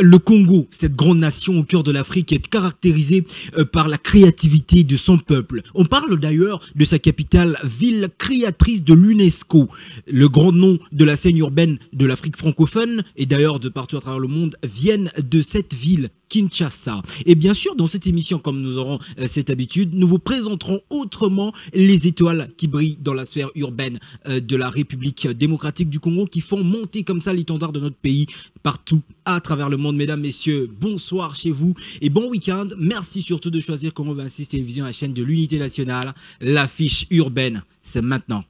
Le Congo, cette grande nation au cœur de l'Afrique, est caractérisée par la créativité de son peuple. On parle d'ailleurs de sa capitale, ville créatrice de l'UNESCO. Le grand nom de la scène urbaine de l'Afrique francophone, et d'ailleurs de partout à travers le monde, viennent de cette ville, Kinshasa. Et bien sûr, dans cette émission, comme nous aurons cette habitude, nous vous présenterons autrement les étoiles qui brillent dans la sphère urbaine de la République démocratique du Congo, qui font monter comme ça l'étendard de notre pays partout à travers le monde. Mesdames, messieurs, bonsoir chez vous et bon week-end. Merci surtout de choisir Congo 26 Télévision, la chaîne de l'unité nationale. L'affiche urbaine, c'est maintenant.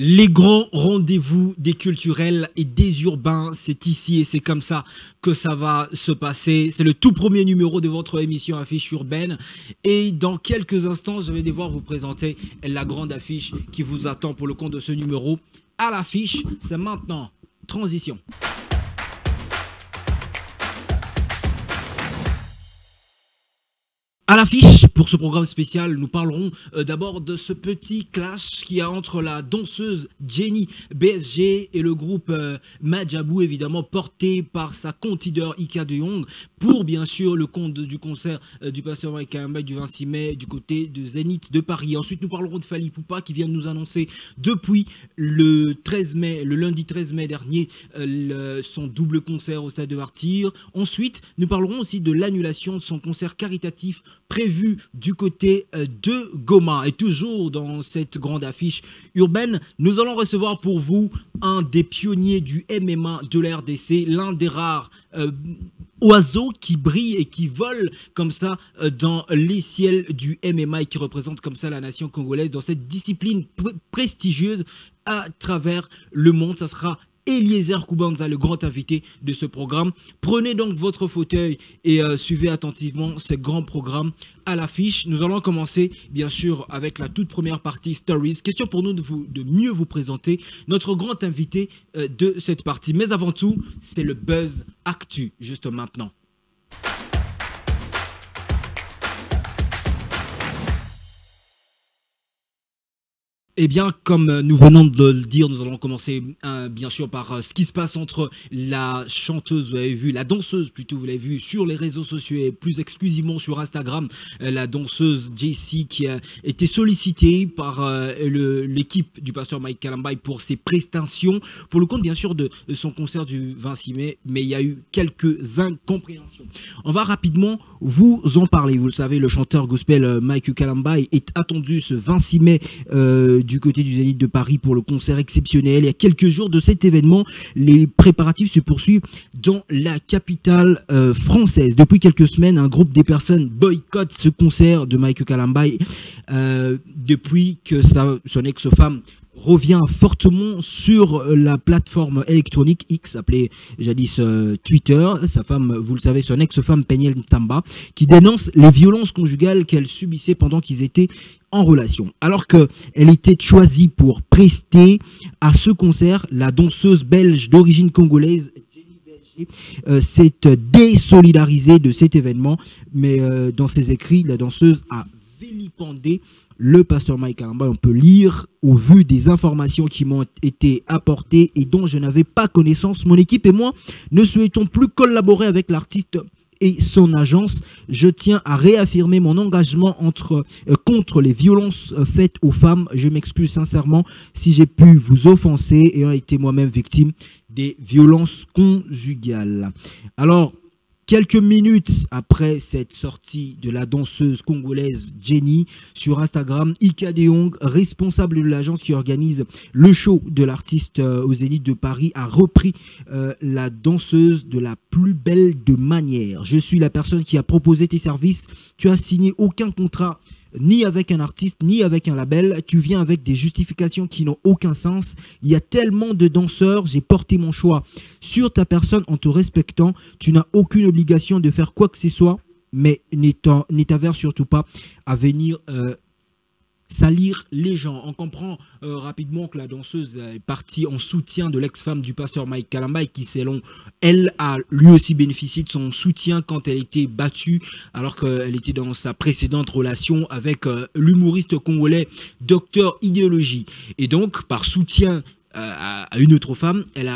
Les grands rendez-vous des culturels et des urbains, c'est ici et c'est comme ça que ça va se passer. C'est le tout premier numéro de votre émission Affiche Urbaine. Et dans quelques instants, je vais devoir vous présenter la grande affiche qui vous attend pour le compte de ce numéro. À l'affiche, c'est maintenant. Transition. À l'affiche, pour ce programme spécial, nous parlerons d'abord de ce petit clash qu'il y a entre la danseuse Jenny BSG et le groupe Majabou, évidemment porté par sa compte-leader Ika de Jong, pour bien sûr le compte du concert du pasteur Mike Kalamba du 26 mai du côté de Zénith de Paris. Ensuite, nous parlerons de Fally Ipupa qui vient de nous annoncer depuis le lundi 13 mai dernier, son double concert au Stade de Martyrs. Ensuite, nous parlerons aussi de l'annulation de son concert caritatif prévu du côté de Goma. Et toujours dans cette grande affiche urbaine, nous allons recevoir pour vous un des pionniers du MMA de la RDC, l'un des rares oiseaux qui brillent et qui volent comme ça dans les ciels du MMA et qui représente comme ça la nation congolaise dans cette discipline prestigieuse à travers le monde. Ça sera Eliezer Kubanza, le grand invité de ce programme. Prenez donc votre fauteuil et suivez attentivement ce grand programme à l'affiche. Nous allons commencer bien sûr avec la toute première partie Stories. Question pour nous de mieux vous présenter notre grand invité de cette partie. Mais avant tout, c'est le Buzz Actu juste maintenant. Eh bien, comme nous venons de le dire, nous allons commencer bien sûr par ce qui se passe entre la chanteuse, vous l'avez vu, la danseuse plutôt, vous l'avez vu sur les réseaux sociaux et plus exclusivement sur Instagram, la danseuse Jessie qui a été sollicitée par l'équipe du pasteur Mike Kalamba pour ses prestations, pour le compte bien sûr de son concert du 26 mai, mais il y a eu quelques incompréhensions. On va rapidement vous en parler. Vous le savez, le chanteur gospel Mike Kalamba est attendu ce 26 mai du côté du Zénith de Paris pour le concert exceptionnel. Il y a quelques jours de cet événement, les préparatifs se poursuivent dans la capitale française. Depuis quelques semaines, un groupe des personnes boycottent ce concert de Mike Kalamba depuis que son ex-femme revient fortement sur la plateforme électronique X, appelée jadis Twitter. Sa femme, vous le savez, son ex-femme Peniel Ntsamba, qui dénonce les violences conjugales qu'elle subissait pendant qu'ils étaient en relation. Alors qu'elle était choisie pour prester à ce concert, la danseuse belge d'origine congolaise s'est désolidarisée de cet événement, mais dans ses écrits, la danseuse a vilipendé le pasteur Mike Kalamba. On peut lire au vu des informations qui m'ont été apportées et dont je n'avais pas connaissance. Mon équipe et moi ne souhaitons plus collaborer avec l'artiste et son agence. Je tiens à réaffirmer mon engagement contre les violences faites aux femmes. Je m'excuse sincèrement si j'ai pu vous offenser ayant été moi-même victime des violences conjugales. Alors, quelques minutes après cette sortie de la danseuse congolaise Jenny sur Instagram, Ika de Jong, responsable de l'agence qui organise le show de l'artiste au Zénith de Paris, a repris la danseuse de la plus belle de manière. Je suis la personne qui a proposé tes services. Tu as signé aucun contrat ni avec un artiste, ni avec un label. Tu viens avec des justifications qui n'ont aucun sens. Il y a tellement de danseurs, j'ai porté mon choix sur ta personne en te respectant. Tu n'as aucune obligation de faire quoi que ce soit, mais ne t'avère surtout pas à venir salir les gens. On comprend rapidement que la danseuse est partie en soutien de l'ex-femme du pasteur Mike Kalamba et qui, selon elle, a lui aussi bénéficié de son soutien quand elle était battue alors qu'elle était dans sa précédente relation avec l'humoriste congolais Docteur Idéologie. Et donc, par soutien à une autre femme, elle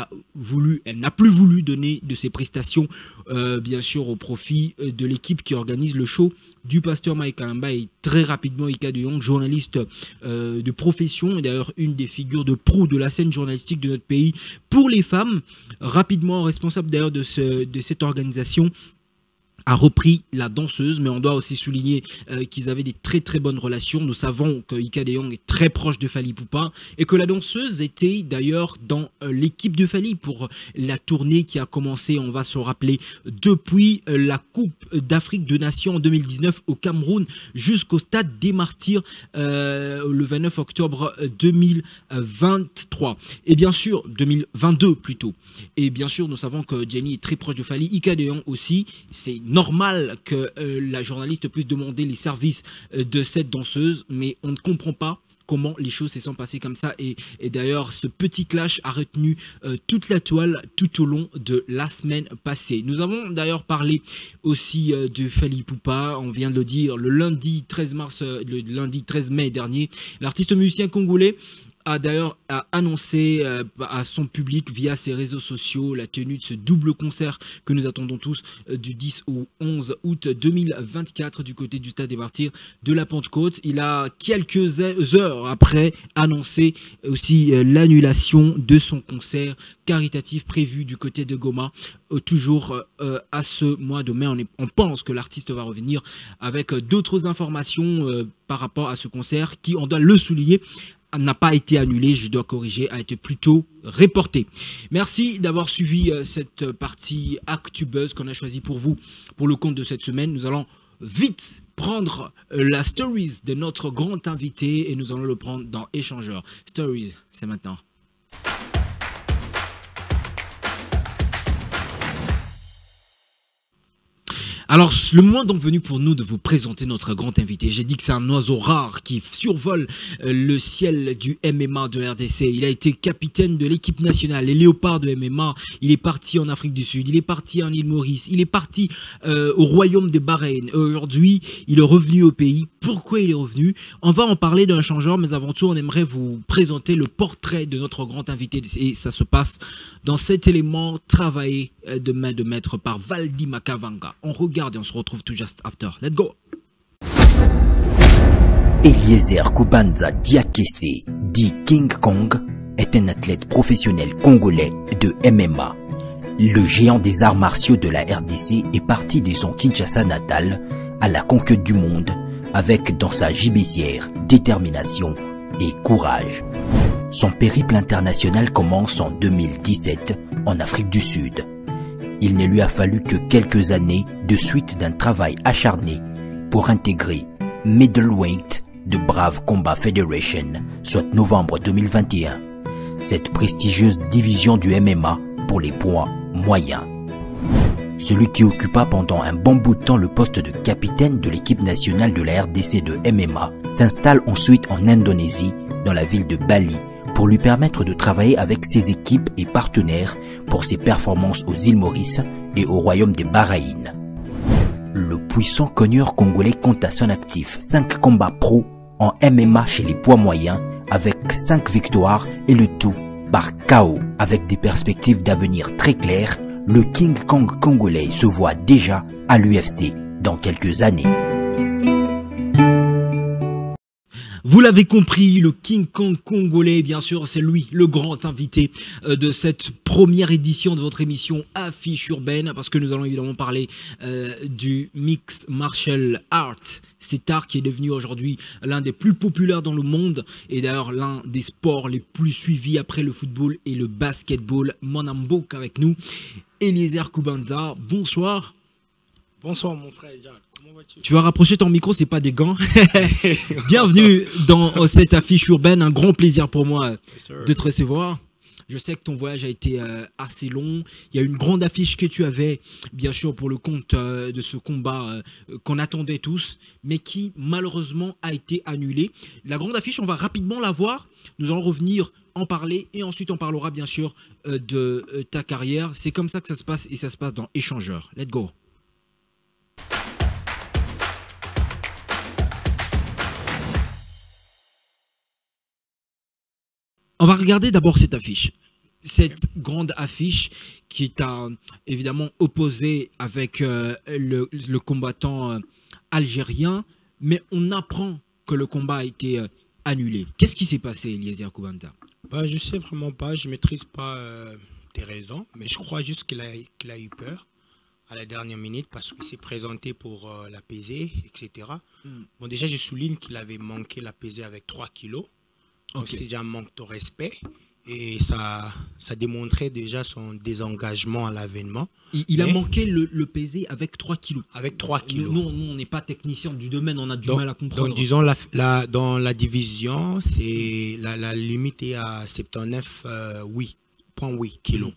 n'a plus voulu donner de ses prestations, bien sûr, au profit de l'équipe qui organise le show du pasteur Mike Kalamba. Et très rapidement, Ika de Jong, journaliste de profession, et d'ailleurs une des figures de proue de la scène journalistique de notre pays pour les femmes, rapidement responsable d'ailleurs de cette organisation, a repris la danseuse, mais on doit aussi souligner qu'ils avaient des très très bonnes relations. Nous savons que Ika de Jong est très proche de Fally Ipupa et que la danseuse était d'ailleurs dans l'équipe de Fally pour la tournée qui a commencé, on va se rappeler, depuis la Coupe d'Afrique de Nations en 2019 au Cameroun jusqu'au Stade des Martyrs le 29 octobre 2023. Et bien sûr, 2022 plutôt. Et bien sûr, nous savons que Jenny est très proche de Fally, Ika de Jong aussi. C'est normal que la journaliste puisse demander les services de cette danseuse, mais on ne comprend pas comment les choses se sont passées comme ça. Et d'ailleurs, ce petit clash a retenu toute la toile tout au long de la semaine passée. Nous avons d'ailleurs parlé aussi de Fally Ipupa, on vient de le dire, le lundi 13 mai dernier, l'artiste musicien congolais a d'ailleurs annoncé à son public via ses réseaux sociaux la tenue de ce double concert que nous attendons tous du 10 au 11 août 2024 du côté du Stade des Martyrs de la Pentecôte. Il a quelques heures après annoncé aussi l'annulation de son concert caritatif prévu du côté de Goma. Toujours à ce mois de mai, on pense que l'artiste va revenir avec d'autres informations par rapport à ce concert qui, on doit le souligner, n'a pas été annulé, je dois corriger, a été plutôt reporté. Merci d'avoir suivi cette partie ActuBuzz qu'on a choisi pour vous, pour le compte de cette semaine. Nous allons vite prendre la stories de notre grand invité et nous allons le prendre dans Échangeur. Stories, c'est maintenant. Alors, le moment donc venu pour nous de vous présenter notre grand invité. J'ai dit que c'est un oiseau rare qui survole le ciel du MMA de RDC. Il a été capitaine de l'équipe nationale, les Léopards de MMA. Il est parti en Afrique du Sud, il est parti en île Maurice, il est parti au royaume de Bahreïn. Aujourd'hui, il est revenu au pays. Pourquoi il est revenu? On va en parler dans Échangeur, mais avant tout, on aimerait vous présenter le portrait de notre grand invité. Et ça se passe dans cet élément travaillé de main de maître par Valdi Makavanga. On regarde et on se retrouve tout juste after. Let's go! Eliezer Kubanza Diakese, dit King Kong, est un athlète professionnel congolais de MMA. Le géant des arts martiaux de la RDC est parti de son Kinshasa natal à la conquête du monde avec dans sa gibissière détermination et courage. Son périple international commence en 2017 en Afrique du Sud. Il ne lui a fallu que quelques années de suite d'un travail acharné pour intégrer Middleweight de Brave Combat Federation, soit novembre 2021, cette prestigieuse division du MMA pour les poids moyens. Celui qui occupa pendant un bon bout de temps le poste de capitaine de l'équipe nationale de la RDC de MMA s'installe ensuite en Indonésie, dans la ville de Bali, pour lui permettre de travailler avec ses équipes et partenaires pour ses performances aux îles Maurice et au royaume des Bahreïn. Le puissant cogneur congolais compte à son actif 5 combats pro en MMA chez les poids moyens avec 5 victoires et le tout par KO. Avec des perspectives d'avenir très claires, le King Kong congolais se voit déjà à l'UFC dans quelques années. Vous l'avez compris, le King Kong congolais, bien sûr, c'est lui, le grand invité de cette première édition de votre émission Affiche Urbaine, parce que nous allons évidemment parler du Mixed Martial Art, cet art qui est devenu aujourd'hui l'un des plus populaires dans le monde, et d'ailleurs l'un des sports les plus suivis après le football et le basketball. Monambouk avec nous, Eliezer Kubanza, bonsoir. Bonsoir mon frère Jacques. Tu vas rapprocher ton micro, c'est pas des gants. Bienvenue dans cette affiche urbaine, un grand plaisir pour moi de te recevoir. Je sais que ton voyage a été assez long. Il y a une grande affiche que tu avais, bien sûr, pour le compte de ce combat qu'on attendait tous, mais qui malheureusement a été annulée. La grande affiche, on va rapidement la voir. Nous allons revenir en parler et ensuite on parlera bien sûr de ta carrière. C'est comme ça que ça se passe et ça se passe dans Échangeur. Let's go. On va regarder d'abord cette affiche. Cette grande affiche qui t'a évidemment opposé avec le combattant algérien, mais on apprend que le combat a été annulé. Qu'est-ce qui s'est passé, Eliezer Koubanta? Bah, je sais vraiment pas, je maîtrise pas tes raisons, mais je crois juste qu'il a eu peur à la dernière minute parce qu'il s'est présenté pour l'apaiser, etc. Bon, déjà, je souligne qu'il avait manqué l'apaiser avec 3 kilos. Donc, c'est déjà un manque de respect. Et ça démontrait déjà son désengagement à l'avènement. Il a manqué le pesé avec 3 kilos. Avec 3 kilos. Nous, on n'est pas technicien du domaine, on a du mal à comprendre. Donc, disons, dans la division, la limite est à 79,8 kilos.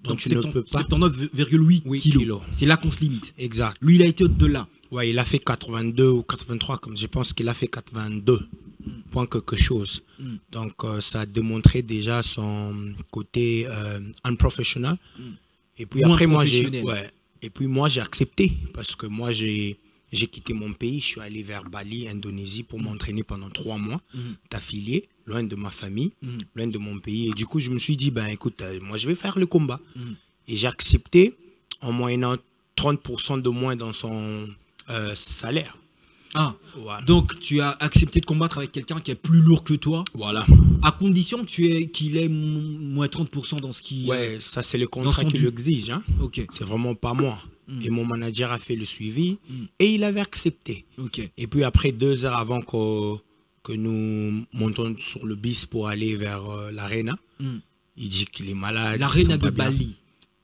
Donc, tu ne peux pas... 79,8 kilos. C'est là qu'on se limite. Exact. Lui, il a été au-delà. Ouais, il a fait 82 ou 83, comme je pense qu'il a fait 82. Point quelque chose. Donc, ça démontrait déjà son côté unprofessional. Et puis après, moi, j'ai accepté parce que moi, j'ai quitté mon pays. Je suis allé vers Bali, Indonésie, pour m'entraîner pendant 3 mois d'affilié, loin de ma famille, loin de mon pays. Et du coup, je me suis dit, ben écoute, moi, je vais faire le combat. Et j'ai accepté en moyennant 30% de moins dans son salaire. Ah, voilà. Donc tu as accepté de combattre avec quelqu'un qui est plus lourd que toi. Voilà. À condition qu'il ait moins 30% dans ce qui... Ouais, ça c'est le contrat qui l'exige. Hein. Okay. C'est vraiment pas moi. Et mon manager a fait le suivi et il avait accepté. Et puis après 2 heures avant que nous montons sur le bus pour aller vers l'Arena, il dit qu'il est malade. L'Arena de Bali.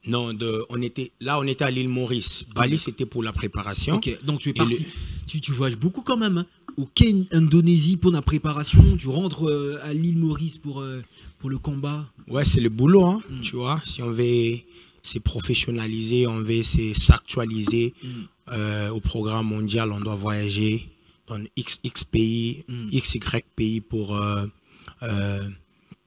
Non, on était à l'île Maurice. Bali, c'était pour la préparation. Ok, donc tu es parti. Tu voyages beaucoup quand même. Hein. Au Kenya, Indonésie pour la préparation. Tu rentres à l'île Maurice pour le combat. Ouais, c'est le boulot, hein, tu vois. Si on veut se professionnaliser, on veut s'actualiser au programme mondial, on doit voyager dans XX pays, XY pays pour...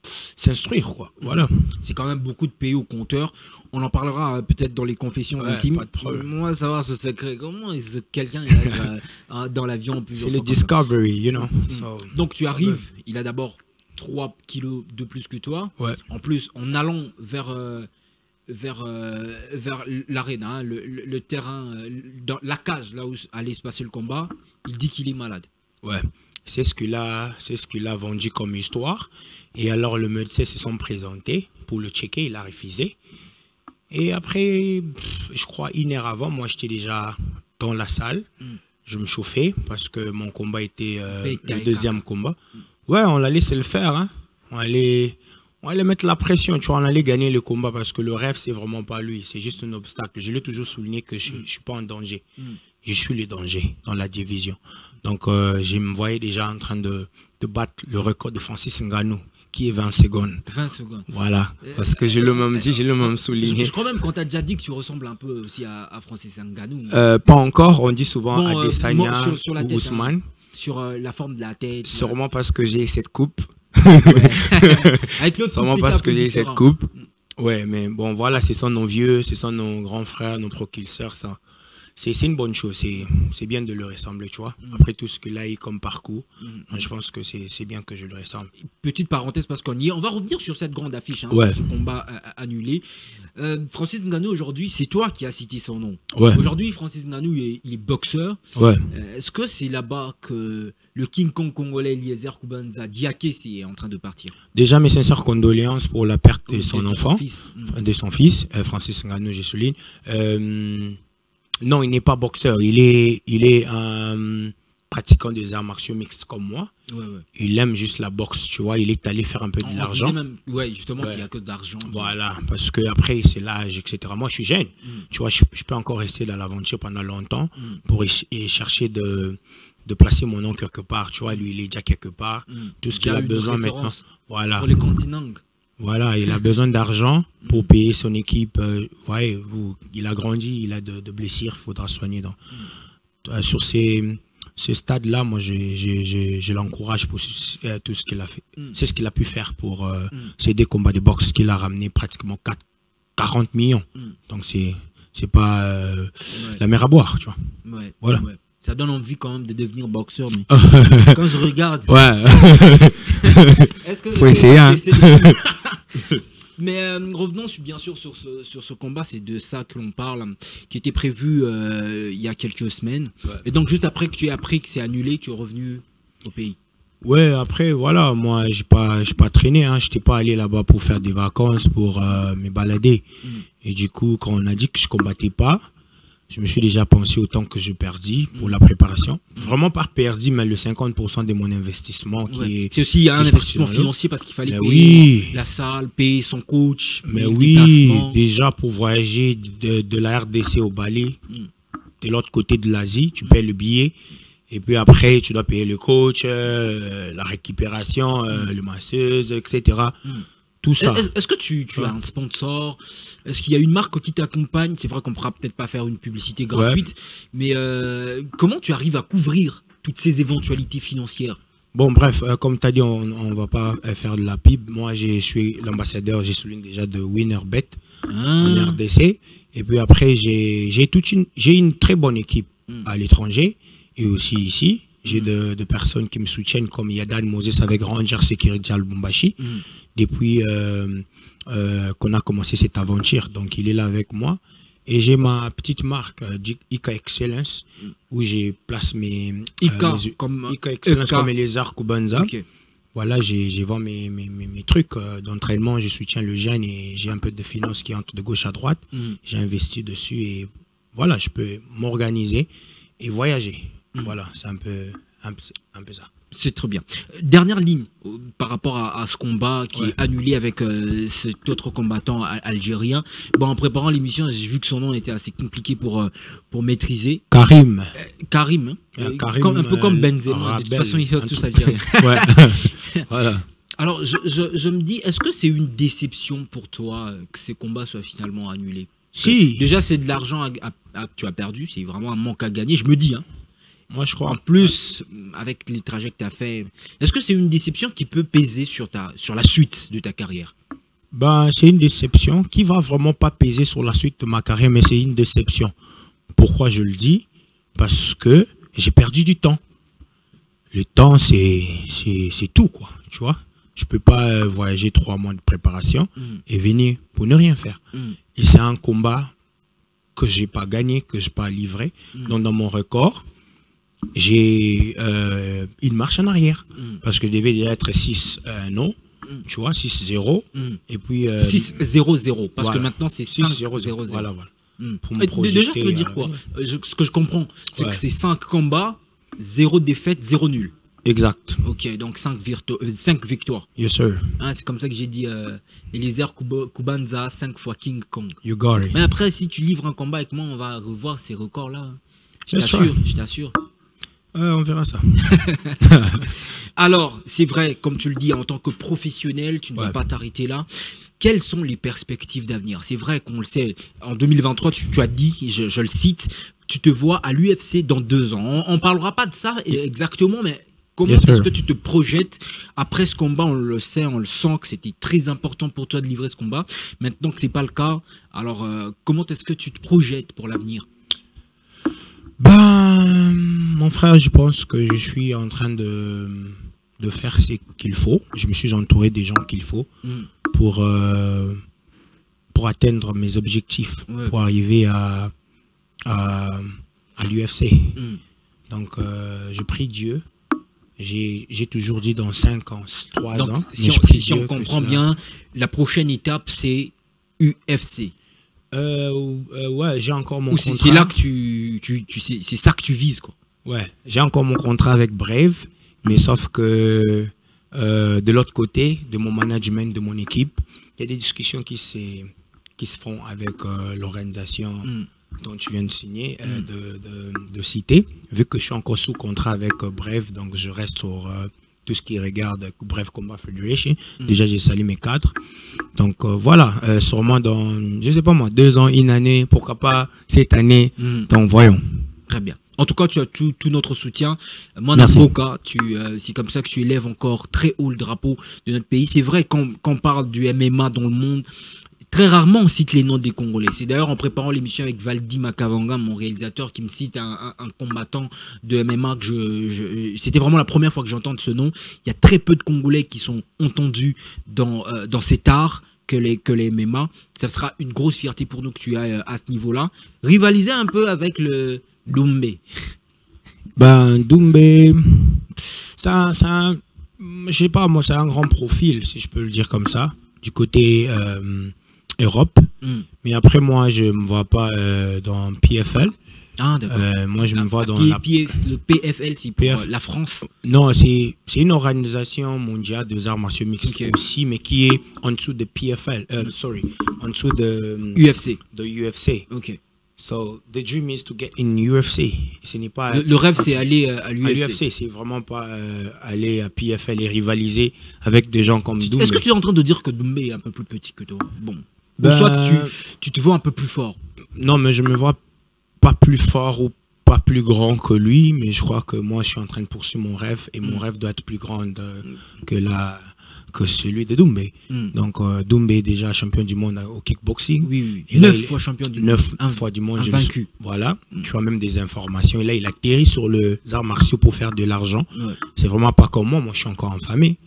s'instruire, quoi. Voilà. C'est quand même beaucoup de pays au compteur. On en parlera peut-être dans les confessions intimes. Pas de problème. Moi, savoir ce secret, comment est-ce que quelqu'un est dans l'avion plusieurs fois. C'est le discovery, you know. Donc tu arrives, il a d'abord 3 kilos de plus que toi. Ouais. En plus, en allant vers l'arène, hein, le terrain, dans la cage là où allait se passer le combat, il dit qu'il est malade. Ouais. C'est ce qu'il a vendu comme histoire. Et alors, le médecin se sont présentés pour le checker. Il a refusé. Et après, je crois, 1 heure avant, moi, j'étais déjà dans la salle. Je me chauffais parce que mon combat était le deuxième combat. Ouais, on allait se le faire. Hein. On allait mettre la pression. Tu vois, on allait gagner le combat parce que le rêve, c'est vraiment pas lui. C'est juste un obstacle. Je l'ai toujours souligné que je ne suis pas en danger. Je suis le danger dans la division. Donc, je me voyais déjà en train de battre le record de Francis Ngannou, qui est 20 secondes. 20 secondes. Voilà, parce que je l'ai même dit, je l'ai même souligné. Je crois même qu'on t'a déjà dit que tu ressembles un peu aussi à Francis Ngannou. Pas encore, on dit souvent Adesanya ou Ousmane. Hein, sur la forme de la tête. Sûrement parce que j'ai cette coupe. Avec l'autre, sûrement parce que j'ai cette coupe. Ouais, mais bon, voilà, ce sont nos vieux, ce sont nos grands frères, nos pro-killers, ça. C'est une bonne chose, c'est bien de le ressembler, tu vois. Après tout ce qu'il a eu comme parcours, je pense que c'est bien que je le ressemble. Petite parenthèse parce qu'on y est. On va revenir sur cette grande affiche, hein, ce combat annulé. Francis Ngannou, aujourd'hui, c'est toi qui as cité son nom. Ouais. Aujourd'hui, Francis Ngannou, il est boxeur. Ouais. Est-ce que c'est là-bas que le King Kong congolais Eliezer Koubanda Diakessé est en train de partir? Déjà, mes sincères condoléances pour la perte de son enfant, de son fils, Francis Ngannou, je souligne. Non, il n'est pas boxeur. Il est un pratiquant des arts martiaux mixtes comme moi. Ouais. Il aime juste la boxe, tu vois. Il est allé faire un peu de l'argent. Ouais, justement, s'il n'y a que de l'argent. Voilà, parce que après c'est l'âge, etc. Moi, je suis jeune. Tu vois, je peux encore rester dans l'aventure pendant longtemps pour chercher de placer mon nom quelque part. Tu vois, lui, il est déjà quelque part. Tout ce qu'il a besoin maintenant. Voilà. Pour les continents. Voilà, il a besoin d'argent pour payer son équipe. Voyez, il a grandi, il a de blessures, il faudra soigner. Sur ces stades-là, moi, je l'encourage pour tout ce qu'il a fait. C'est ce qu'il a pu faire pour ces deux combats de boxe qu'il a ramené pratiquement 40 millions. Donc, c'est pas la mer à boire, tu vois. Ouais, voilà. Ouais. Ça donne envie quand même de devenir boxeur, mais quand je regarde... Ouais. Faut essayer, hein. Mais revenons bien sûr sur ce combat, c'est de ça que l'on parle, qui était prévu il y a quelques semaines. Ouais. Et donc juste après que tu aies appris que c'est annulé, tu es revenu au pays. Ouais, après, voilà, moi, j'ai pas traîné, hein. Je n'étais pas allé là-bas pour faire des vacances, pour me balader. Et du coup, quand on a dit que je combattais pas, je me suis déjà pensé au temps que je perdis pour la préparation. Vraiment pas perdu, mais le 50% de mon investissement qui est... C'est aussi un investissement financier parce qu'il fallait payer la salle, payer son coach. Mais oui, déjà pour voyager de la RDC au Bali, de l'autre côté de l'Asie, tu payes le billet. Et puis après, tu dois payer le coach, la récupération, le masseuse, etc. Tout ça. Est-ce que tu as un sponsor? Est-ce qu'il y a une marque qui t'accompagne? C'est vrai qu'on ne pourra peut-être pas faire une publicité gratuite, mais comment tu arrives à couvrir toutes ces éventualités financières? Bon, bref, comme tu as dit, on ne va pas faire de la pub. Moi, je suis l'ambassadeur, j'ai souligné déjà de WinnerBet en RDC. Et puis après, j'ai une très bonne équipe à l'étranger et aussi ici. J'ai de personnes qui me soutiennent comme Yadan Moses avec Ranger Security al Bumbashi. Depuis qu'on a commencé cette aventure. Donc, il est là avec moi. Et j'ai ma petite marque, Ika Excellence, où je place mes... Ika Excellence comme Eliezer Kubanza. Okay. Voilà, j'ai vendu mes trucs d'entraînement. Je soutiens le jeune et j'ai un peu de finances qui entrent de gauche à droite. J'ai investi dessus et voilà, je peux m'organiser et voyager. Voilà, c'est un peu ça. C'est très bien. Dernière ligne par rapport à ce combat qui est annulé avec cet autre combattant algérien. Bon, en préparant l'émission, j'ai vu que son nom était assez compliqué pour maîtriser. Karim. Karim. Karim un peu comme Benzema. De toute façon, ils sont tous algériens. Voilà. Alors, je me dis, est-ce que c'est une déception pour toi que ces combats soient finalement annulés? Si. Déjà, c'est de l'argent que tu as perdu. C'est vraiment un manque à gagner. Je me dis, hein. Moi, je crois. En plus, avec les trajets que tu as fait, est-ce que c'est une déception qui peut peser sur la suite de ta carrière? Ben, c'est une déception qui va vraiment pas peser sur la suite de ma carrière, mais c'est une déception. Pourquoi je le dis? Parce que j'ai perdu du temps. Le temps, c'est tout, quoi. Tu vois? Je peux pas voyager 3 mois de préparation et venir pour ne rien faire. Et c'est un combat que j'ai pas gagné, que j'ai pas livré. Donc, dans mon record, j'ai une marche en arrière parce que je devais déjà être 6-0, tu vois, 6-0 et puis 6-0-0 parce voilà. Que maintenant c'est 5-0-0. Voilà. Déjà ça veut dire quoi? Ce que je comprends, c'est que c'est 5 combats, 0 défaite, 0 nul. Exact. Ok, donc 5 victoires. Yes sir. C'est comme ça que j'ai dit Eliezer Kubanza 5 fois King Kong. You got it. Mais après, si tu livres un combat avec moi, on va revoir ces records là. Je t'assure. On verra ça. Alors, c'est vrai, comme tu le dis, en tant que professionnel, tu ne vas pas t'arrêter là. Quelles sont les perspectives d'avenir? C'est vrai qu'on le sait, en 2023, tu as dit, je le cite, tu te vois à l'UFC dans 2 ans. On ne parlera pas de ça exactement, mais comment est-ce que tu te projettes après ce combat? On le sait, on le sent que c'était très important pour toi de livrer ce combat. Maintenant que ce n'est pas le cas, alors comment est-ce que tu te projettes pour l'avenir? Ben, mon frère, je pense que je suis en train de faire ce qu'il faut. Je me suis entouré des gens qu'il faut pour atteindre mes objectifs, pour arriver à l'UFC. Donc, je prie Dieu. J'ai toujours dit dans 5 ans, 3 ans. Si on comprend bien, la prochaine étape, c'est UFC. Ouais, j'ai encore mon contrat. C'est là que c'est ça que tu vises, quoi. Ouais, j'ai encore mon contrat avec Brave, mais sauf que de l'autre côté, de mon management, de mon équipe, il y a des discussions qui se font avec l'organisation dont tu viens de signer, de citer. Vu que je suis encore sous contrat avec Brave, donc je reste sur tout ce qui regarde Bref Combat Federation. Déjà, j'ai sali mes cadres. Donc voilà, sûrement dans, je sais pas moi, 2 ans, 1 année, pourquoi pas cette année. Donc voyons. Très bien. En tout cas, tu as tout notre soutien. Moi, Merci. Namboka, c'est comme ça que tu élèves encore très haut le drapeau de notre pays. C'est vrai, quand on parle du MMA dans le monde, très rarement on cite les noms des Congolais. C'est d'ailleurs en préparant l'émission avec Valdi Makavanga, mon réalisateur, qui me cite un combattant de MMA. C'était vraiment la première fois que j'entends ce nom. Il y a très peu de Congolais qui sont entendus dans cet art que les MMA. Ça sera une grosse fierté pour nous que tu ailles à ce niveau-là. Rivaliser un peu avec le Doumbé. Ben, Doumbé, je sais pas, moi, c'est un grand profil, si je peux le dire comme ça, du côté Europe. Mais après, moi, je me vois pas dans PFL. Ah, d'accord. Moi, je me vois dans le PFL, c'est pour la France. Non, c'est une organisation mondiale des arts martiaux mixtes aussi, mais qui est en dessous de PFL. En dessous de UFC. De UFC. Ok. So, the dream is to get in UFC. Ce n'est pas... Le rêve, c'est aller à l'UFC. À l'UFC, c'est vraiment pas aller à PFL et rivaliser avec des gens comme Doumbé. Est-ce que tu es en train de dire que Doumbé est un peu plus petit que toi? Bon. Ou soit tu te vois un peu plus fort? Non, mais je me vois pas plus fort ou pas plus grand que lui, mais je crois que moi, je suis en train de poursuivre mon rêve et mon rêve doit être plus grand que celui de Doumbé. Donc, Doumbé est déjà champion du monde au kickboxing. Oui. Et 9 fois champion du monde. 9 fois du monde. Vaincu. Voilà. Tu as même des informations. Et là, il atterrit sur les arts martiaux pour faire de l'argent. Ouais. C'est vraiment pas comme moi. Moi, je suis encore enfamé.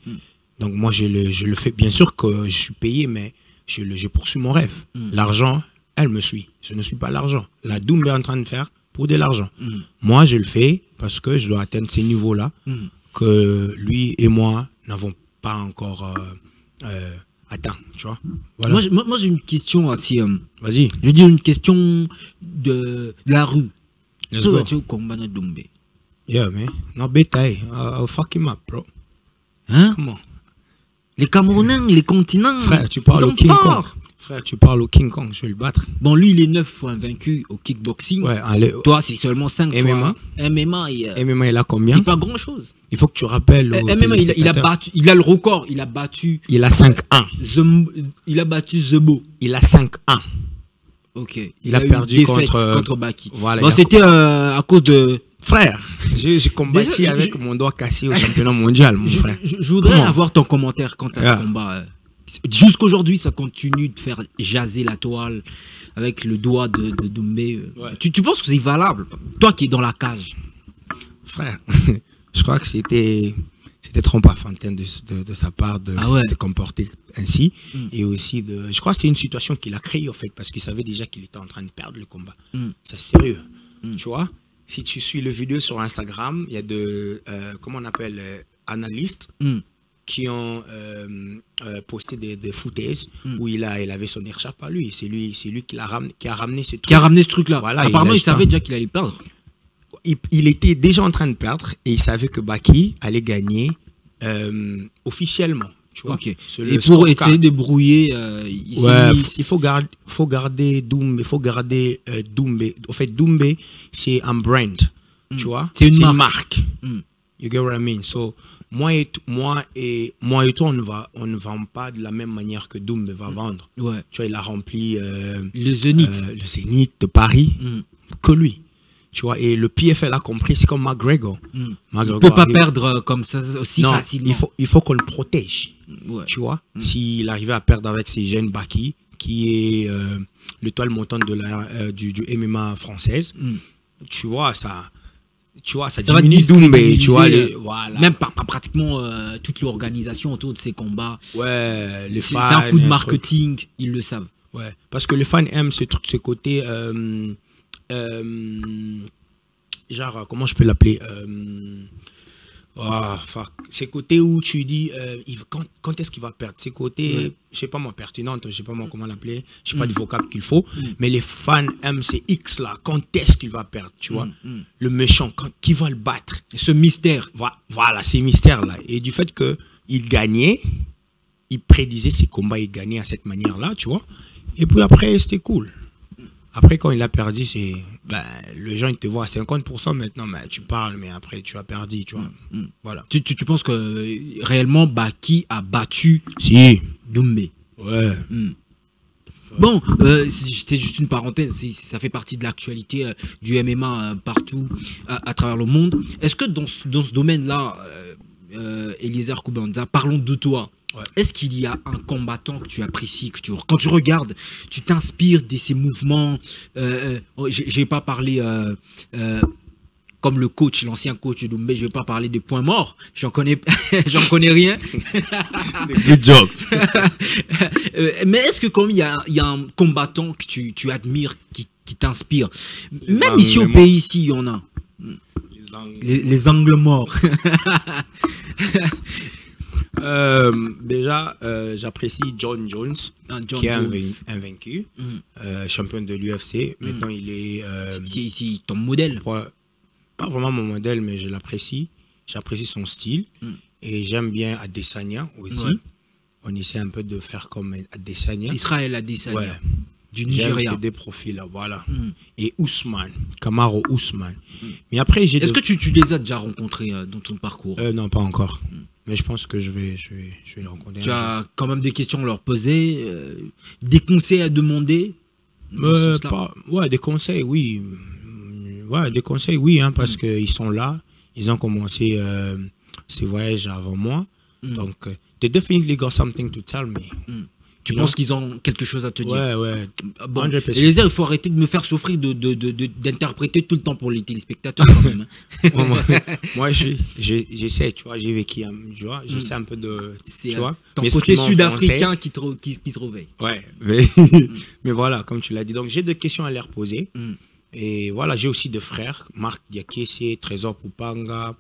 Donc, moi, je le fais. Bien sûr que je suis payé, mais je poursuis mon rêve. L'argent, elle me suit. Je ne suis pas l'argent. La Doumbé est en train de faire pour de l'argent. Moi, je le fais parce que je dois atteindre ces niveaux-là que lui et moi n'avons pas encore atteint, tu vois. Voilà. Moi j'ai une question assez... Vas-y. Je veux dire une question de la rue. Let's go. Tu combat de Doumbé. Yeah, man. No bétail. I'll fuck him up, bro. Hein? Comment? Les Camerounais, les continents, frère, tu parles au King Kong. Frère, tu parles au King Kong, je vais le battre. Bon, lui, il est 9 fois vaincu au kickboxing. Ouais, allez. Toi, c'est seulement 5 MMA. fois. MMA, il a combien? C'est pas grand-chose. Il faut que tu rappelles. MMA, il a battu. Il a le record. Il a battu. Il a 5-1. Il a battu Zebo. Il a 5-1. Ok. Il a perdu contre Baki. Voilà. Bon, c'était à cause de. Frère, j'ai combattu avec mon doigt cassé au championnat mondial, mon frère. Je voudrais avoir ton commentaire quant à ce combat. Jusqu'aujourd'hui, ça continue de faire jaser la toile avec le doigt de Doumbé. Ouais. Tu penses que c'est valable? Toi qui es dans la cage. Frère, je crois que c'était trompeur Fontaine de sa part de se comporter ainsi. Et aussi, je crois que c'est une situation qu'il a créée, au fait, parce qu'il savait déjà qu'il était en train de perdre le combat. C'est sérieux. Tu vois? Si tu suis le vidéo sur Instagram, il y a comment on appelle, analystes qui ont posté des footages où il avait son écharpe à lui. C'est lui qui a ramené ce truc. Qui a ramené ce truc-là. Voilà, apparemment, il savait déjà qu'il allait perdre. Il était déjà en train de perdre et il savait que Baki allait gagner officiellement. Tu vois, okay. Et pour essayer de brouiller, il faut garder Doumbé. Il faut garder Doumbé. En fait, Doumbé, c'est un brand. Tu vois, c'est une marque. You get what I mean? So, moi et toi, on ne vend pas de la même manière que Doumbé va vendre. Ouais. Tu vois, il a rempli le Zénith. Le Zénith de Paris que lui. Tu vois, et le PFL a compris, c'est comme McGregor. McGregor il ne peut pas perdre comme ça aussi facilement. Il faut qu'on le protège. Ouais. Tu vois, s'il arrivait à perdre avec ces jeunes Baki, qui est l'étoile montante du MMA française, tu vois, ça diminue Doumbé. Tu vois, voilà. Même pas pratiquement toute l'organisation autour de ces combats. Ouais, les fans. C'est un coup de marketing, ils le savent. Ouais, parce que les fans aiment ce côté. Genre, comment je peux l'appeler, ces côtés où tu dis quand est-ce qu'il va perdre, ces côtés, je sais pas moi, pertinente, je sais pas moi comment l'appeler, je sais pas du vocable qu'il faut, mais les fans aiment ces X là, quand est-ce qu'il va perdre, tu vois, le méchant, qui va le battre, ce mystère, voilà, ces mystères là, et du fait que il gagnait, il prédisait ses combats, il gagnait à cette manière là, tu vois, et puis après c'était cool. Après, quand il a perdu, c'est ben, le gens ils te voient à 50% maintenant, mais tu parles, mais après tu as perdu, tu vois. Voilà. Tu penses que réellement, Baki a battu Si. Doumbé? Ouais. Bon, c'était juste une parenthèse, ça fait partie de l'actualité du MMA partout à travers le monde. Est-ce que dans ce domaine-là, Eliezer Kubanza, parlons de toi. Ouais. Est-ce qu'il y a un combattant que tu apprécies, quand tu regardes, tu t'inspires de ses mouvements? Je vais pas parler comme le coach, l'ancien coach de Doumbé, je vais pas parler des points morts. J'en connais rien. Good job. Mais est-ce que comme il y a un combattant que tu admires, qui t'inspire, même ici au pays, ici, il y en a. Les angles morts. Déjà, j'apprécie John Jones, qui est invaincu, champion de l'UFC. Maintenant, il est... c'est ton modèle? Pas vraiment mon modèle, mais je l'apprécie. J'apprécie son style. Et j'aime bien Adesanya aussi. Ouais. On essaie un peu de faire comme Adesanya. Israël Adesanya. Ouais. Du Nigeria. J'aime ces deux profils-là, voilà. Et Ousmane, Kamaru Ousmane. Mais après, j'ai... Est-ce que tu les as déjà rencontrés dans ton parcours? Non, pas encore. Mais je pense que je vais les rencontrer. Tu as quand même des questions à leur poser, des conseils à demander? Ouais, des conseils, oui. Ouais, des conseils, oui, hein, parce qu'ils sont là. Ils ont commencé ces voyages avant moi. Donc, they definitely got something to tell me. Tu penses qu'ils ont quelque chose à te dire? Ouais. Bon. Eliezer, il faut arrêter de me faire souffrir d'interpréter tout le temps pour les téléspectateurs quand même. Moi, j'essaie, tu vois, j'ai vécu, tu vois, j'essaie un peu de... Tu vois, ton côté sud-africain qui se réveille. Ouais, mais voilà, comme tu l'as dit. Donc, j'ai deux questions à leur poser. Et voilà, j'ai aussi deux frères, Marc Diakese, Trésor Poupanga,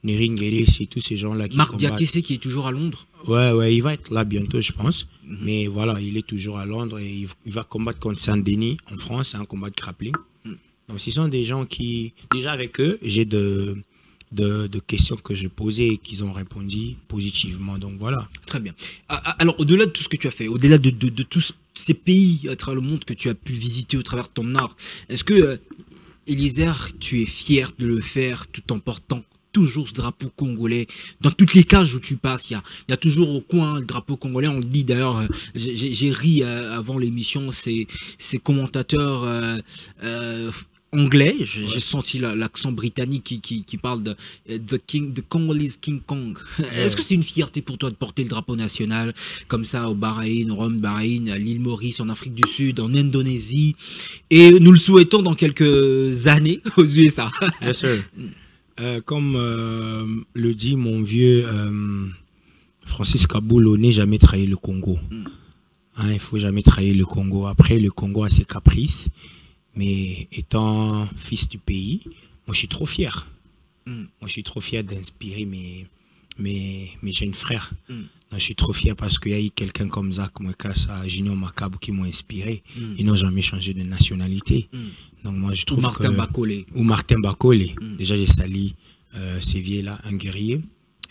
Neringere, c'est tous ces gens-là qui Marc Diakese qui est toujours à Londres. Ouais, il va être là bientôt, je pense. Mais voilà, il est toujours à Londres et il va combattre contre Saint-Denis en France, c'est un combat de grappling. Donc, ce sont des gens qui... Déjà, avec eux, j'ai de questions que je posais et qu'ils ont répondu positivement. Donc, voilà. Très bien. Alors, au-delà de tout ce que tu as fait, au-delà de tous ces pays à travers le monde que tu as pu visiter au travers de ton art, est-ce que, Eliezer, tu es fier de le faire tout en portant toujours ce drapeau congolais dans toutes les cages où tu passes? Il y a toujours au coin le drapeau congolais. On le dit d'ailleurs, j'ai ri avant l'émission, ces commentateurs anglais, j'ai senti l'accent britannique qui parle de the Congolese King Kong. Est-ce que c'est une fierté pour toi de porter le drapeau national comme ça au Bahreïn, au Rhum, Bahreïn, à l'île Maurice, en Afrique du Sud, en Indonésie, et nous le souhaitons dans quelques années aux USA? Bien sûr. Comme le dit mon vieux Francis Kaboul, n'est jamais trahi le Congo. Hein, il ne faut jamais trahir le Congo. Après, le Congo a ses caprices. Mais étant fils du pays, moi je suis trop fier. Moi je suis trop fier d'inspirer mes jeunes frères. Je suis trop fier parce qu'il y a eu quelqu'un comme Zach Mwekassa, Junior Makabu qui m'ont inspiré. Ils n'ont jamais changé de nationalité. Donc moi je trouve Ou Martin Bakole. Déjà j'ai sali ces vieux-là, un guerrier.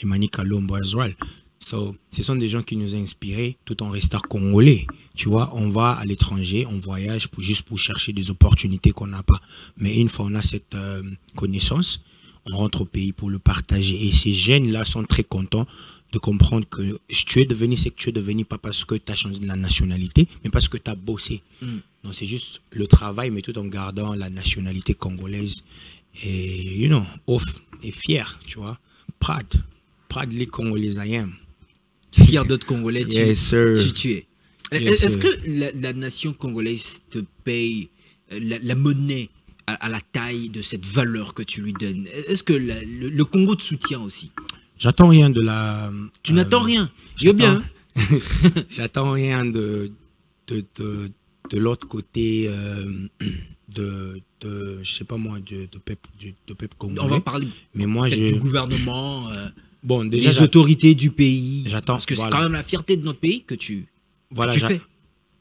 Et Mani Kalombo as well. So, ce sont des gens qui nous ont inspirés tout en restant congolais. Tu vois, on va à l'étranger, on voyage juste pour chercher des opportunités qu'on n'a pas. Mais une fois on a cette connaissance, on rentre au pays pour le partager. Et ces jeunes-là sont très contents de comprendre que tu es devenu ce que tu es devenu, pas parce que tu as changé de la nationalité, mais parce que tu as bossé. Donc c'est juste le travail, mais tout en gardant la nationalité congolaise. Et, off et fier, tu vois. Proudly Congolese I am. Fier d'autres Congolais, tu es. Est-ce que la nation congolaise te paye la monnaie à la taille de cette valeur que tu lui donnes? Est-ce que le Congo te soutient aussi? J'attends rien de la... Tu n'attends rien? Je veux bien. J'attends rien de l'autre côté je sais pas moi, de peuple congolais. On va parler mais moi, du gouvernement, bon, déjà, des autorités du pays. J'attends. Parce que c'est quand même la fierté de notre pays que tu fais.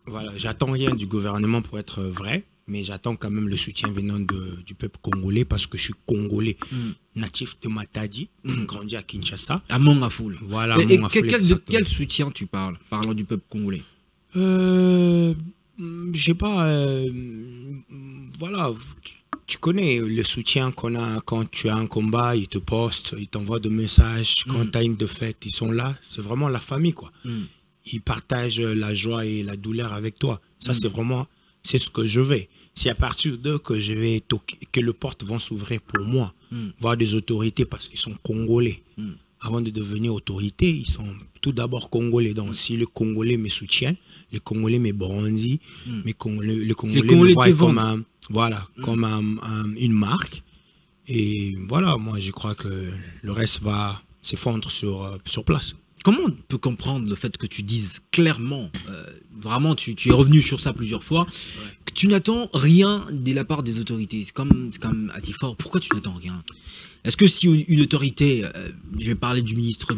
Voilà, j'attends rien du gouvernement pour être vrai, mais j'attends quand même le soutien venant du peuple congolais parce que je suis congolais, natif de Matadi, grandi à Kinshasa. À Mongaful. Voilà, de quel soutien tu parles, parlant du peuple congolais? Je sais pas, voilà, tu connais le soutien qu'on a quand tu as un combat, ils te postent, ils t'envoient des messages, quand tu as une défaite, ils sont là, c'est vraiment la famille, quoi. Ils partagent la joie et la douleur avec toi. Ça, c'est vraiment, c'est ce que je vais. C'est à partir d'eux que je vais que les portes vont s'ouvrir pour moi, voir des autorités parce qu'ils sont congolais. Avant de devenir autorité, ils sont tout d'abord congolais. Donc, si les Congolais me soutiennent, les Congolais me brandissent, les Congolais me voient comme comme une marque. Et voilà, moi, je crois que le reste va s'effondrer sur place. Comment on peut comprendre le fait que tu dises clairement, vraiment, tu es revenu sur ça plusieurs fois, que tu n'attends rien de la part des autorités? C'est quand même assez fort. Pourquoi tu n'attends rien? Est-ce que si une autorité, je vais parler du ministre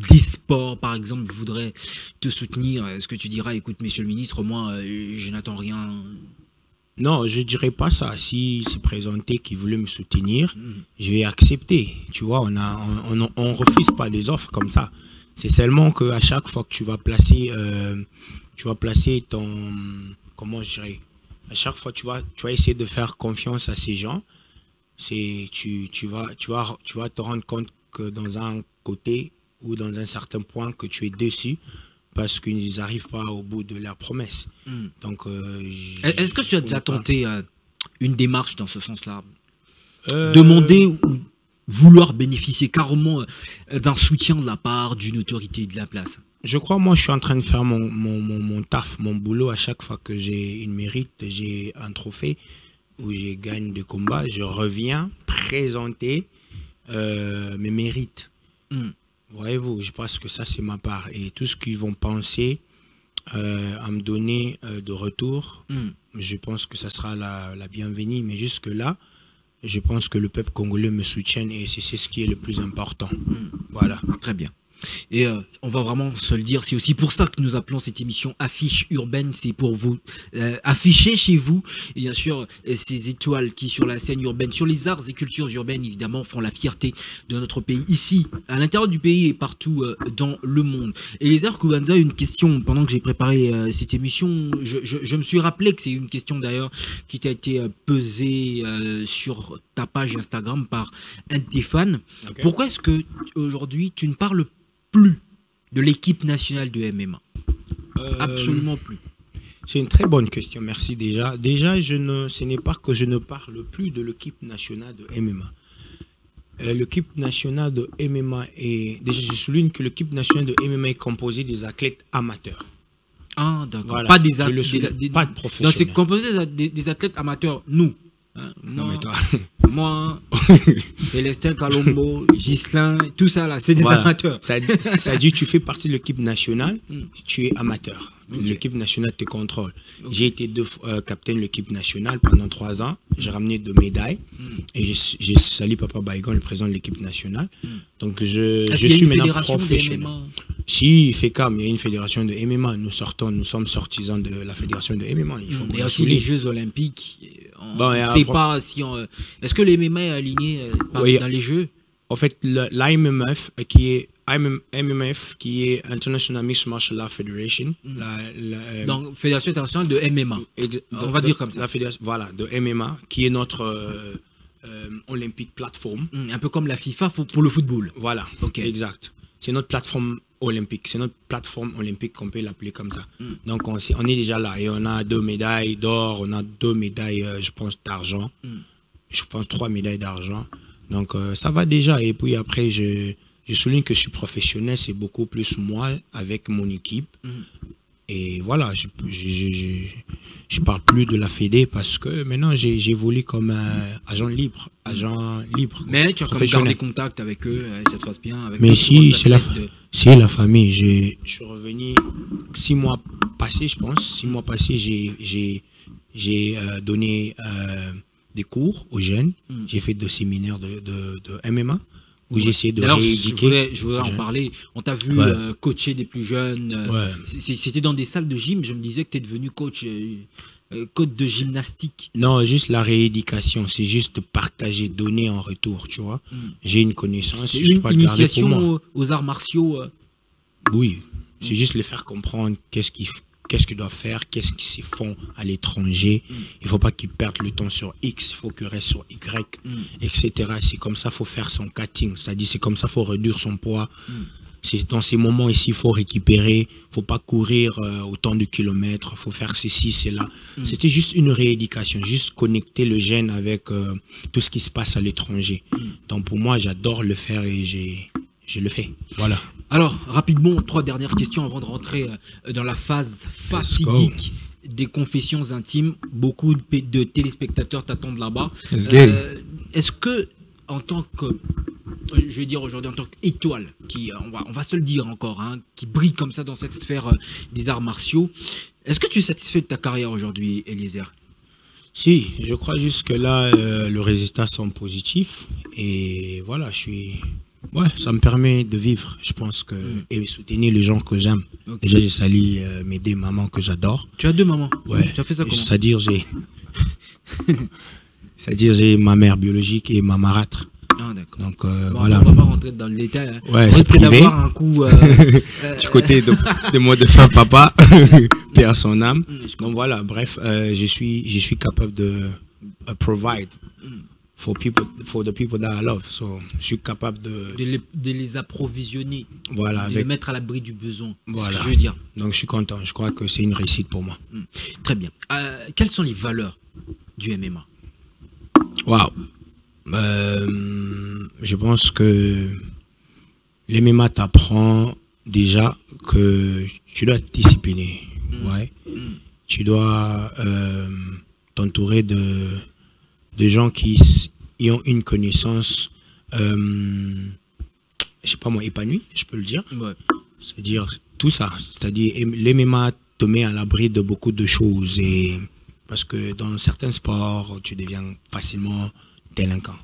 des Sports par exemple, voudrait te soutenir, est-ce que tu diras, écoute, monsieur le ministre, moi, je n'attends rien? Non, je ne dirais pas ça. Si c'est présenté qui voulait me soutenir, je vais accepter. Tu vois, on refuse pas des offres comme ça. C'est seulement qu'à chaque fois que tu vas placer ton... Comment je dirais? À chaque fois, tu vas essayer de faire confiance à ces gens. Tu vas te rendre compte que dans un côté ou dans un certain point que tu es déçu parce qu'ils n'arrivent pas au bout de leurs promesses. Donc, est-ce que tu as déjà tenté une démarche dans ce sens-là? Demander ou vouloir bénéficier carrément d'un soutien de la part d'une autorité de la place? Je crois, moi, je suis en train de faire mon taf, mon boulot. À chaque fois que j'ai une mérite, j'ai un trophée où je gagne des combats, je reviens présenter mes mérites. Voyez-vous, je pense que ça, c'est ma part. Et tout ce qu'ils vont penser à me donner de retour, je pense que ça sera la bienvenue. Mais jusque-là, je pense que le peuple congolais me soutient et c'est ce qui est le plus important. Voilà. Très bien. Et on va vraiment se le dire, c'est aussi pour ça que nous appelons cette émission Affiche Urbaine, c'est pour vous afficher chez vous, et bien sûr, ces étoiles qui sur la scène urbaine, sur les arts et cultures urbaines, évidemment, font la fierté de notre pays, ici, à l'intérieur du pays et partout dans le monde. Et Eliezer Kubanza, une question, pendant que j'ai préparé cette émission, je me suis rappelé que c'est une question d'ailleurs qui t'a été pesée sur ta page Instagram par un de tes fans. Okay. Pourquoi est-ce que aujourd'hui tu ne parles plus de l'équipe nationale de MMA? Absolument plus. C'est une très bonne question, merci déjà. Déjà, ce n'est pas que je ne parle plus de l'équipe nationale de MMA. L'équipe nationale de MMA est... Déjà, je souligne que l'équipe nationale de MMA est composée des athlètes amateurs. Ah, d'accord. Voilà. Pas pas de professionnels. C'est composé des athlètes amateurs, nous. Hein, non, mais toi... Moi, Célestin Kalombo, Ghislain, tout ça là, c'est des amateurs. Ça dit tu fais partie de l'équipe nationale, tu es amateur. Okay. L'équipe nationale te contrôle. Okay. J'ai été capitaine de l'équipe nationale pendant 3 ans. J'ai ramené 2 médailles. Et j'ai sali Papa Baïgon, le président de l'équipe nationale. Donc je suis maintenant professionnel. Si, FECAM, il y a une fédération de MMA. Nous sommes sortisans de la fédération de MMA. Et aussi les Jeux Olympiques. On ne sait pas si on... Est-ce que les MMA est aligné dans les Jeux? En fait, l'AMMF qui est International Mixed Martial Arts Federation. Donc, Fédération internationale de MMA. On va dire comme ça. Voilà, de MMA, qui est notre Olympic Platform. Un peu comme la FIFA pour le football. Voilà, okay. Exact. C'est notre plateforme olympique. C'est notre plateforme olympique qu'on peut l'appeler comme ça. Donc, on est déjà là. Et on a 2 médailles d'or, on a 2 médailles, je pense, d'argent. Je pense 3 médailles d'argent. Donc, ça va déjà. Et puis après, je souligne que je suis professionnel. C'est beaucoup plus moi avec mon équipe. Et voilà, je parle plus de la Fédé parce que maintenant, j'évolue comme agent libre. Mais tu as quand même gardé contact avec eux, ça se passe bien. Avec mais si, c'est la famille. Je suis revenu 6 mois passés, je pense. 6 mois passés, j'ai donné des cours aux jeunes. J'ai fait 2 séminaires de MMA. Où j'ai essayé de rééduquer. Je voudrais en parler. On t'a vu coacher des plus jeunes. C'était dans des salles de gym. Je me disais que tu es devenu coach de gymnastique. Non, juste la rééducation. C'est juste partager, donner en retour, tu vois. J'ai une connaissance. C'est une initiation aux arts martiaux. Oui. C'est juste les faire comprendre qu'est-ce qu'est-ce qu'ils doivent faire, qu'est-ce qu'ils font à l'étranger. Il ne faut pas qu'ils perdent le temps sur X, il faut qu'ils restent sur Y, etc. C'est comme ça, il faut faire son cutting. C'est-à-dire, c'est comme ça, il faut réduire son poids. C'est dans ces moments ici, il faut récupérer. Il ne faut pas courir autant de kilomètres. Il faut faire ceci, cela. C'était juste une rééducation, juste connecter le gène avec tout ce qui se passe à l'étranger. Donc pour moi, j'adore le faire et je le fais. Voilà. Alors, rapidement, 3 dernières questions avant de rentrer dans la phase fatidique des confessions intimes. Beaucoup de téléspectateurs t'attendent là-bas. Est-ce que, en tant que, je vais dire aujourd'hui, en tant qu'étoile, qui, on va se le dire encore, hein, qui brille comme ça dans cette sphère des arts martiaux, est-ce que tu es satisfait de ta carrière aujourd'hui, Eliezer? Si, je crois jusque-là, le résultat sont positifs. Et voilà, ouais, ça me permet de vivre, je pense, et soutenir les gens que j'aime. Okay. Déjà, j'ai sali mes 2 mamans que j'adore. Tu as 2 mamans? Ouais. Tu as fait ça comment? C'est-à-dire, j'ai ma mère biologique et ma marâtre. Ah, d'accord. Donc, bon, voilà. On va pas rentrer dans le détail. Hein. Ouais, c'est privé. D'avoir un coup... du côté de moi, de fin papa, paix à son âme. Donc, voilà, bref, je suis capable de provide. For the people that I love. So, je suis capable de les approvisionner, voilà, de les mettre à l'abri du besoin. Voilà. Ce que je veux dire. Donc je suis content. Je crois que c'est une réussite pour moi. Très bien. Quelles sont les valeurs du MMA? Waouh. Je pense que l'MMA t'apprend déjà que tu dois être discipliné. Ouais. Tu dois t'entourer de gens qui ont une connaissance, je sais pas moi, épanouie, je peux le dire. Ouais. C'est-à-dire tout ça. C'est-à-dire l'MMA te met à l'abri de beaucoup de choses. Et parce que dans certains sports, tu deviens facilement délinquant.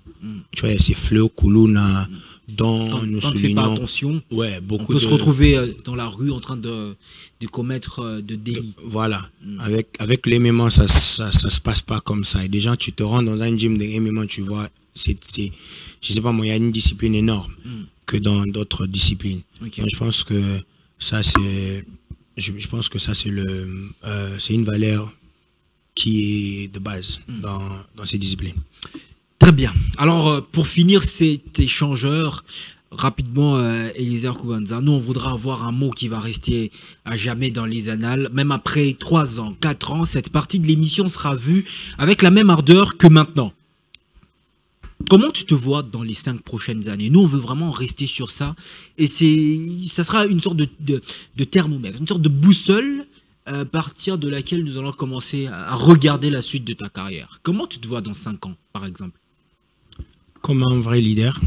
Tu vois, ces fléaux Koulouna, dont nous soulignons. Pas attention, ouais, on peut se retrouver dans la rue en train de commettre de délits. Voilà. Avec les MMA, ça se passe pas comme ça. Et déjà, tu te rends dans un gym de MMA, tu vois, je sais pas moi, il y a une discipline énorme que dans d'autres disciplines. Okay. Donc, je pense que ça, c'est c'est une valeur qui est de base dans ces disciplines. Très bien. Alors, pour finir cet échangeur, rapidement, Eliezer Koubanza, nous, on voudra avoir un mot qui va rester à jamais dans les annales. Même après 3 ans, 4 ans, cette partie de l'émission sera vue avec la même ardeur que maintenant. Comment tu te vois dans les 5 prochaines années? Nous, on veut vraiment rester sur ça. Et ça sera une sorte de thermomètre, une sorte de boussole à partir de laquelle nous allons commencer à regarder la suite de ta carrière. Comment tu te vois dans 5 ans, par exemple? Comme un vrai leader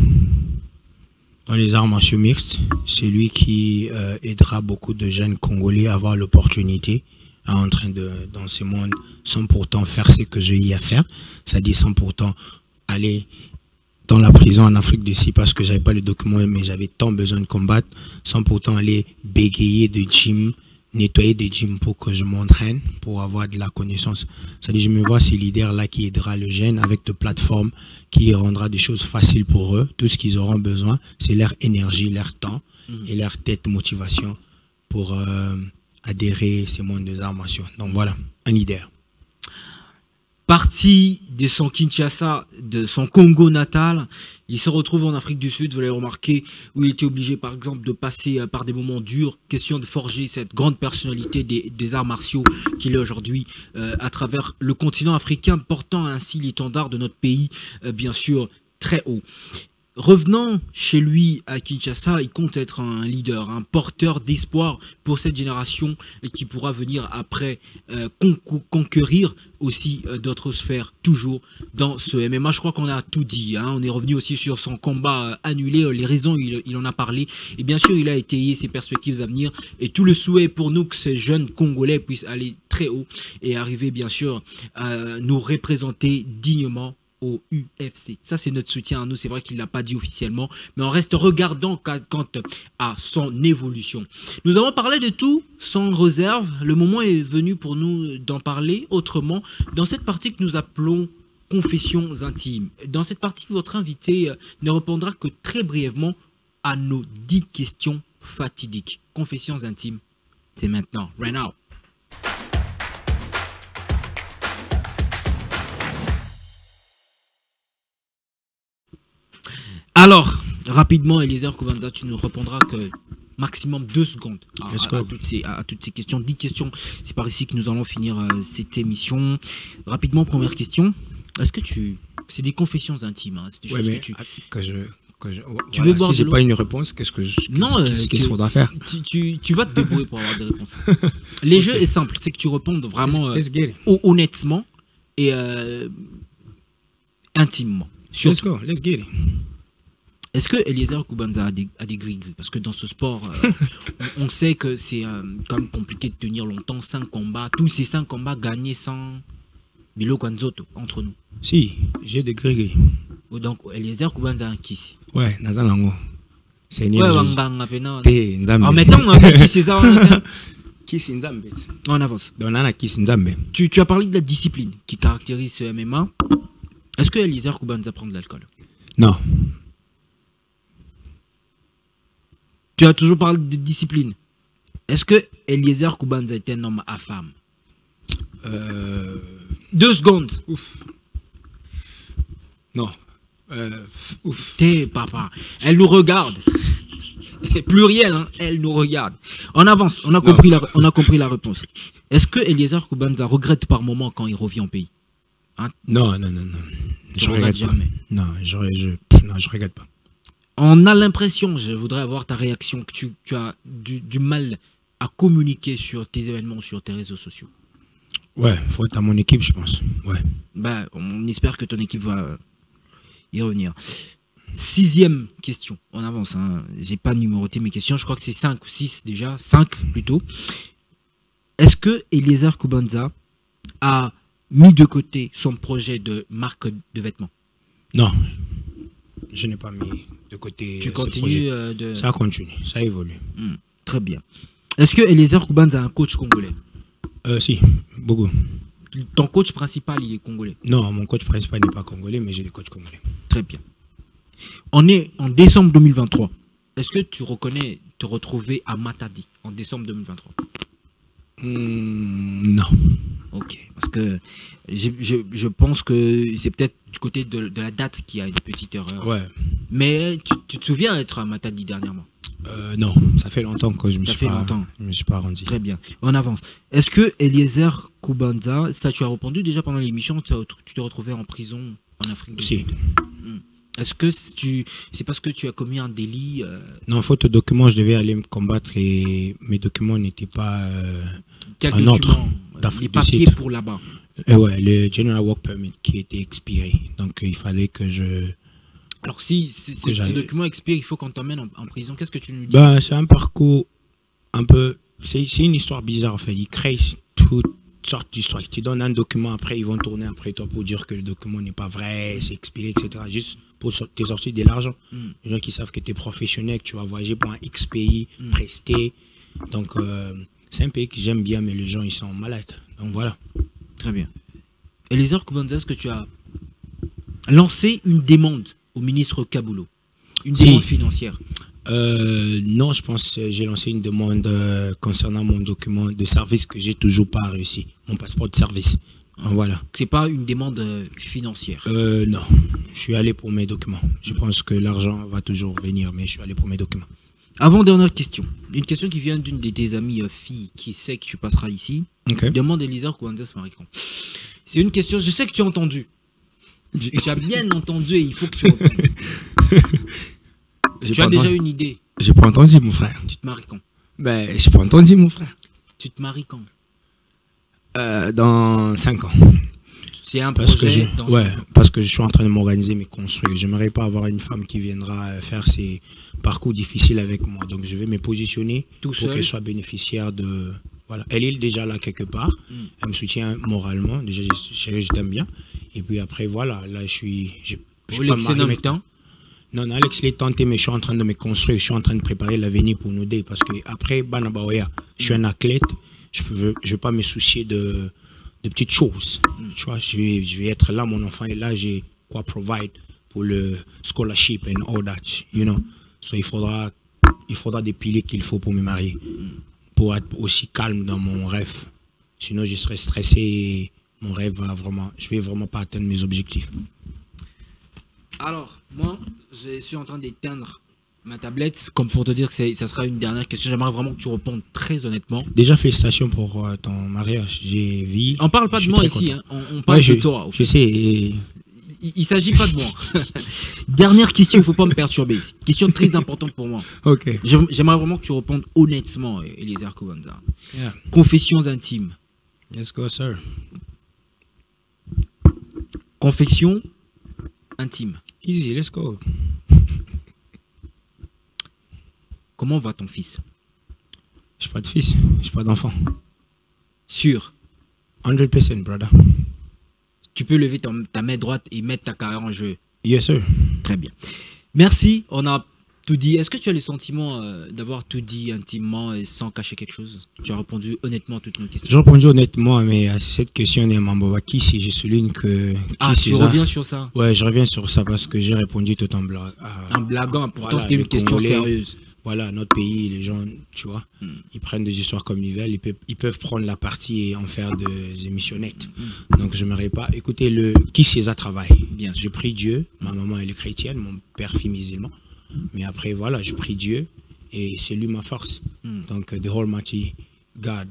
dans les arts martiaux mixtes, c'est lui qui aidera beaucoup de jeunes Congolais à avoir l'opportunité à entrer dans ce monde sans pourtant faire ce que j'ai eu à faire, c'est-à-dire sans pourtant aller dans la prison en Afrique du Sud parce que j'avais pas le document mais j'avais tant besoin de combattre, sans pourtant aller bégayer de gym, nettoyer des gyms pour que je m'entraîne, pour avoir de la connaissance. C'est-à-dire, je me vois ces leaders-là qui aidera le jeune avec des plateformes qui rendra des choses faciles pour eux. Tout ce qu'ils auront besoin, c'est leur énergie, leur temps et leur tête motivation pour adhérer à ces mondes des arts martiaux. Donc voilà, un leader. Parti de son Kinshasa, de son Congo natal, il se retrouve en Afrique du Sud, vous l'avez remarqué, où il était obligé par exemple de passer par des moments durs, question de forger cette grande personnalité des arts martiaux qu'il est aujourd'hui à travers le continent africain, portant ainsi l'étendard de notre pays, bien sûr, très haut. Revenant chez lui à Kinshasa, il compte être un leader, un porteur d'espoir pour cette génération qui pourra venir après conquérir aussi d'autres sphères, toujours dans ce MMA. Je crois qu'on a tout dit, hein. On est revenu aussi sur son combat annulé, les raisons, il en a parlé. Et bien sûr, il a étayé ses perspectives à venir. Et tout le souhait pour nous que ces jeunes Congolais puissent aller très haut et arriver bien sûr à nous représenter dignement au UFC. Ça, c'est notre soutien à nous. C'est vrai qu'il ne l'a pas dit officiellement, mais on reste regardant quant à son évolution. Nous avons parlé de tout sans réserve. Le moment est venu pour nous d'en parler autrement dans cette partie que nous appelons confessions intimes. Dans cette partie, votre invité ne répondra que très brièvement à nos 10 questions fatidiques. Confessions intimes, c'est maintenant. Right now. Alors, rapidement, Eliezer Kubanza, tu nous répondras que maximum 2 secondes à toutes ces questions. 10 questions, c'est par ici que nous allons finir cette émission. Rapidement, première question. Est-ce que c'est des confessions intimes, hein, c'est des choses que tu veux voir si j'ai pas une réponse, qu'est-ce qu'il faudra faire? Tu vas te débrouiller pour avoir des réponses. Les jeux est simple, c'est que tu répondes vraiment honnêtement et intimement. Let's go, let's get it. Est-ce que Eliezer Kubanza a des gris-gris? Parce que dans ce sport, on sait que c'est quand même compliqué de tenir longtemps, 5 combats, tous ces 5 combats gagnés sans Bilo Kwanzoto entre nous. Si, j'ai des gris-gris. Donc Eliezer Kubanza a un kiss. Ouais, Nazalango. C'est une maintenant, qui c'est ça? Kiss Nzambe. On avance. Kiss Nzambe. Tu as parlé de la discipline qui caractérise ce MMA. Est-ce que Eliezer Kubanza prend de l'alcool? Non. Tu as toujours parlé de discipline. Est-ce que Eliezer Kubanza est un homme à femme? 2 secondes. Ouf. Non. Ouf. T'es papa. Elle nous regarde. Pluriel, hein? Elle nous regarde. On avance. On a compris la réponse. Est-ce que Eliezer Kubanza regrette par moment quand il revient au pays? Hein? Non. Je regrette jamais. Non, je regrette pas. On a l'impression, je voudrais avoir ta réaction, que tu as du mal à communiquer sur tes événements, sur tes réseaux sociaux. Ouais, faut être à mon équipe, je pense. Ouais. Bah, on espère que ton équipe va y revenir. 6e question, on avance. Hein. J'ai pas numéroté mes questions, je crois que c'est 5 ou 6 déjà, 5 plutôt. Est-ce que Eliezer Kubanza a mis de côté son projet de marque de vêtements? Non, je n'ai pas mis de côté. Tu continues Ça continue, ça évolue. Très bien. Est-ce que Eliezer Kubanza a un coach congolais? Si, beaucoup. Ton coach principal, il est congolais? Non, mon coach principal n'est pas congolais, mais j'ai des coachs congolais. Très bien. On est en décembre 2023. Est-ce que tu reconnais te retrouver à Matadi en décembre 2023? Non. Ok, parce que je pense que c'est peut-être du côté de la date qu'il y a une petite erreur. Ouais. Mais tu te souviens être à Matadi dernièrement? Non, ça fait longtemps que je me suis pas rendu. Très bien, on avance. Est-ce que Eliezer Kubanza, ça tu as répondu déjà pendant l'émission, tu te retrouvais en prison en Afrique du Sud? Est-ce que c'est parce que tu as commis un délit? Non, faute de documents, je devais aller me combattre et mes documents n'étaient pas en ordre d'Afrique du Sud. Les papiers pour là-bas. Ouais, le General Work Permit qui était expiré. Donc il fallait que je... Alors si ce document expire, il faut qu'on t'emmène en prison. Qu'est-ce que tu nous dis? C'est un parcours un peu... C'est une histoire bizarre en fait. Ils créent toutes sortes d'histoires. Tu donnes un document, après ils vont tourner après toi pour dire que le document n'est pas vrai, c'est expiré, etc. Juste pour te sortir de l'argent. Les gens qui savent que tu es professionnel, que tu vas voyager pour un X pays, prester. Donc c'est un pays que j'aime bien, mais les gens ils sont malades. Donc voilà. Très bien. Eliezer Kubanza, est-ce que tu as lancé une demande au ministre Kaboulou? Une demande financière? Non, je pense que j'ai lancé une demande concernant mon document de service que j'ai toujours pas réussi. Mon passeport de service. Voilà. C'est pas une demande financière? Non, je suis allé pour mes documents. Je pense que l'argent va toujours venir, mais je suis allé pour mes documents. Avant-dernière question. Une question qui vient d'une de tes amies filles qui sait que tu passeras ici. Okay. Demande Eliezer Kubanza Maricon. C'est une question, je sais que tu as entendu. Tu as bien entendu et il faut que tu entendes. Tu as déjà une idée? J'ai pas entendu, mon frère. Tu te maries quand? J'ai pas entendu, mon frère. Tu te maries quand? Dans 5 ans. C'est un projet parce que je suis en train de m'organiser, mais construire. J'aimerais pas avoir une femme qui viendra faire ses parcours difficiles avec moi. Donc je vais me positionner pour qu'elle soit bénéficiaire de... Voilà. Elle est déjà là quelque part. Elle me soutient moralement. Déjà, je t'aime bien. Et puis après, voilà. Là, je suis pas marié. Non, Alex l'est tenté, mais je suis en train de me construire. Je suis en train de préparer l'avenir pour nous deux. Parce que après, Banabaoya, je suis un athlète. Je vais pas me soucier de petites choses. Tu vois, je vais être là, mon enfant est là, j'ai quoi provide pour le scholarship and all that, you know. So il faudra des piliers qu'il faut pour me marier, pour être aussi calme dans mon rêve. Sinon, je serai stressé et je vais vraiment pas atteindre mes objectifs. Alors, moi, je suis en train d'éteindre ma tablette, comme pour te dire que ça sera une dernière question. J'aimerais vraiment que tu répondes très honnêtement. Déjà, félicitations pour ton mariage. J'ai vu. On parle pas de moi ici, hein. On parle de toi. Je sais. Et... Il s'agit pas de moi. Dernière question, il faut pas me perturber. Question très importante pour moi. Ok. J'aimerais vraiment que tu répondes honnêtement, Eliezer Kubanza. Yeah. Confessions intimes. Let's go, sir. Confession intime. Easy, let's go. Comment va ton fils? J'ai pas de fils, j'ai pas d'enfant. Sûr. 100%, brother. Tu peux lever ta main droite et mettre ta carrière en jeu. Yes, sir. Très bien. Merci, on a tout dit. Est-ce que tu as le sentiment d'avoir tout dit intimement et sans cacher quelque chose? Tu as répondu honnêtement à toutes nos questions. J'ai répondu honnêtement, mais à cette question n'est Mambawaki, si je souligne que... tu reviens sur ça? Ouais, je reviens sur ça parce que j'ai répondu tout en blaguant, pourtant voilà, c'était une question sérieuse. Voilà, notre pays, les gens, tu vois, ils prennent des histoires comme ils veulent, ils peuvent prendre la partie et en faire des émissionnettes. Donc je m'aurais pas... Écoutez, qui c'est ça travaille. Bien sûr. Je prie Dieu, ma maman elle est chrétienne, mon père fille musulman. Mais après, voilà, je prie Dieu et c'est lui ma force. Donc, the Almighty God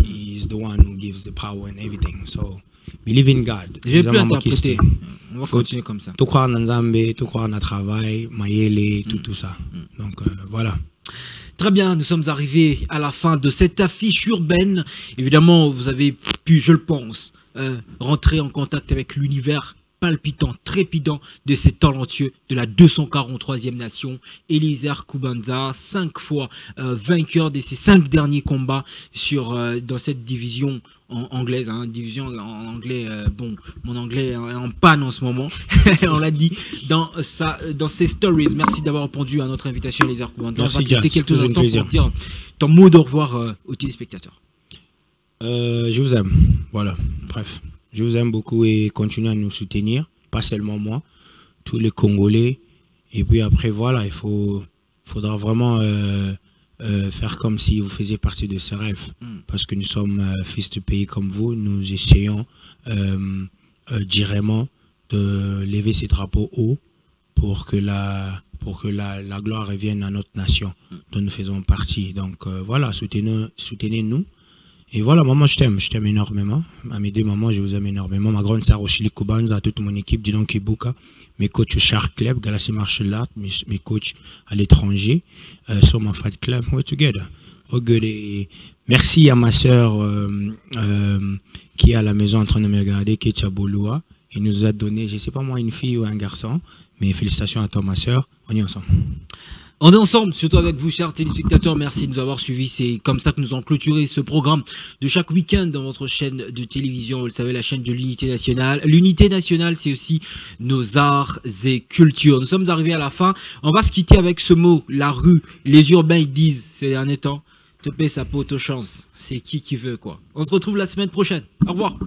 is the one who gives the power and everything. So, believe in God. Je vais plus interpréter. On va continuer comme ça. Tout croire dans Nzambe, tout croire dans le travail, Mayele, tout ça. Donc, voilà. Très bien, nous sommes arrivés à la fin de cette affiche urbaine. Évidemment, vous avez pu, je le pense, rentrer en contact avec l'univers palpitant, trépidant de ces talentueux de la 243e nation, Eliezer Kubanza, 5 fois vainqueur de ses 5 derniers combats dans cette division anglaise, hein, division en anglais, bon, mon anglais est en panne en ce moment, on l'a dit dans ses stories. Merci d'avoir répondu à notre invitation, Eliezer Kubanza. Merci, on va te laisser quelques instants plaisir. pour dire ton mot de revoir aux téléspectateurs. Je vous aime, voilà, bref. Je vous aime beaucoup et continuez à nous soutenir, pas seulement moi, tous les Congolais. Et puis après, voilà, faudra vraiment faire comme si vous faisiez partie de ces rêves. Parce que nous sommes fils de pays comme vous, nous essayons directement de lever ces drapeaux haut pour que la gloire revienne à notre nation dont nous faisons partie. Donc voilà, soutenez-nous. Et voilà, maman, je t'aime énormément. À mes 2 mamans, je vous aime énormément. Ma grande sœur Oshili Kubanza, à toute mon équipe, Didon Kibuka, mes coachs au Shark Club, Galassi Martial Art, mes coachs à l'étranger, sur mon Fight Club, we're together. Oh good. Et merci à ma sœur qui est à la maison en train de me regarder, qui est Tchaboloua. Il nous a donné, je ne sais pas moi, une fille ou un garçon, mais félicitations à toi, ma sœur. On est ensemble. On est ensemble, surtout avec vous, chers téléspectateurs. Merci de nous avoir suivis. C'est comme ça que nous allons clôturer ce programme de chaque week-end dans votre chaîne de télévision. Vous le savez, la chaîne de l'Unité Nationale. L'Unité Nationale, c'est aussi nos arts et cultures. Nous sommes arrivés à la fin. On va se quitter avec ce mot, la rue. Les urbains, ils disent ces derniers temps, te paie sa peau, te chance. C'est qui veut, quoi. On se retrouve la semaine prochaine. Au revoir.